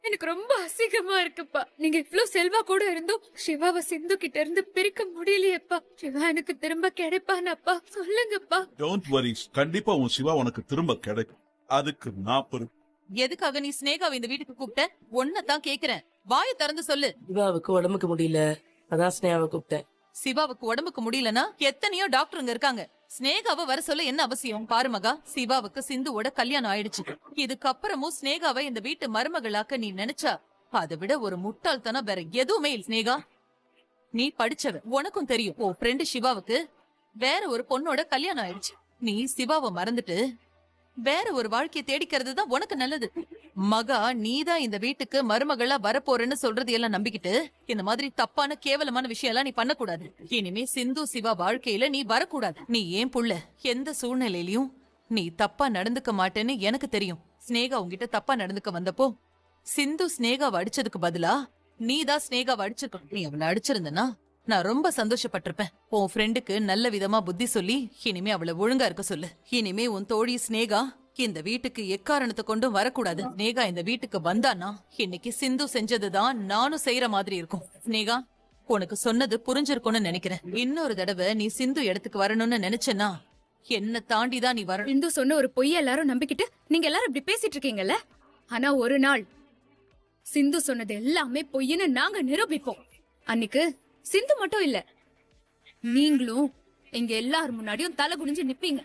எனக்கு ரொம்ப அசிங்கமா இருக்குப்பா. நீங்க இவ்ளோ செல்வா கூட இருந்தும் சிவாவை சிந்து கிட்ட இருந்து பிரிக்க முடியலையேப்பா. சிவா எனக்கு திரும்ப கிடைப்பானாப்பா? சொல்லுங்கப்பா. டோன்ட் வரி, கண்டிப்பா உன் சிவா உனக்கு திரும்ப கிடைக்கும். அதுக்கு நான் பொறுப்பு. எதுக்காக நீ ஸ்னேகாவை இந்த வீட்டுக்கு கூப்பிட்ட? ஒன்னதான் கேக்குறேன், வாயை திறந்து சொல்லு. சிவாவுக்கு உடம்புக்கு முடியல, அதான் ஸ்னேகாவை கூப்பிட்டேன். சிவாவுக்கு உடம்புக்கு முடியலன்னா எத்தனையோ டாக்டருங்க இருக்காங்க. ஸ்னேகாவை வர சொல்ல என்ன அவசியம்? பாரு மகா, சிவாவுக்கு சிந்துவோட கல்யாணம் ஆயிடுச்சு. இதுக்கப்புறமும் ஸ்னேகாவை இந்த வீட்டு மருமகளாக்க நீ நினைச்சா அதை விட ஒரு முட்டாள்தனம் வேற எதுவுமே இல்ல. ஸ்னேகா, நீ படிச்சவ, உனக்கும் தெரியும் உன் ஃப்ரெண்டு சிவாவுக்கு வேற ஒரு பொண்ணோட கல்யாணம் ஆயிடுச்சு. நீ சிவாவை மறந்துட்டு வேற ஒரு வாழ்க்கையை தேடிக்கிறது தான் உனக்கு நல்லது. மகா, நீதான் இந்த வீட்டுக்கு மருமகளா வரப்போறேன்னு சொல்றது எல்லாம் நம்பிக்கிட்டு இந்த மாதிரி தப்பான கேவலமான விஷயம் எல்லாம் நீ பண்ணக்கூடாது. இனிமே சிந்து சிவா வாழ்க்கையில நீ வரக்கூடாது. நீ ஏன் புள்ள, எந்த சூழ்நிலையிலயும் நீ தப்பா நடந்துக்க மாட்டேன்னு எனக்கு தெரியும். ஸ்னேகா உன்கிட்ட தப்பா நடந்துக்க வந்தப்போ சிந்து ஸ்னேகாவை அடிச்சதுக்கு பதிலா நீதான் ஸ்னேகாவை அடிச்சிருக்க. நீ அவளை அடிச்சிருந்தனா நான் ரொம்ப சந்தோஷப்பட்டிருப்பேன். உன் ஃப்ரெண்டுக்கு நல்ல விதமா புத்தி சொல்லி இனிமே அவளை ஒழுங்கா இருக்க சொல்லு. இனிமே உன் தோழி ஸ்னேகா இந்த வீட்டுக்கு எக்காரணத்தை கொண்டும் வரக்கூடாது. ஸ்னேகா இந்த வீட்டுக்கு வந்தானா இன்னைக்கு சிந்து செஞ்சதுதான் நானும் செய்யற மாதிரி இருக்கும். ஸ்னேகா, உனக்கு சொன்னது புரிஞ்சிருக்கும்னு நினைக்கிறேன். இன்னொரு தடவை நீ சிந்து இடத்துக்கு வரணும்னு நினைச்சனா என்ன தாண்டிதான் நீ வர. சிந்து சொன்ன ஒரு பொய்ய எல்லாரும் நம்பிக்கிட்டு நீங்க எல்லாரும் இப்படி பேசிட்டு இருக்கீங்கல்ல. ஆனா ஒரு நாள் சிந்து சொன்னது எல்லாமே பொய்ன்னு நாங்க நிரூபிப்போம். அன்னைக்கு சிந்து மட்டும் இல்ல, நீங்களும் எங்க எல்லார் முன்னாடியும் தலை குனிஞ்சு நிப்பீங்க.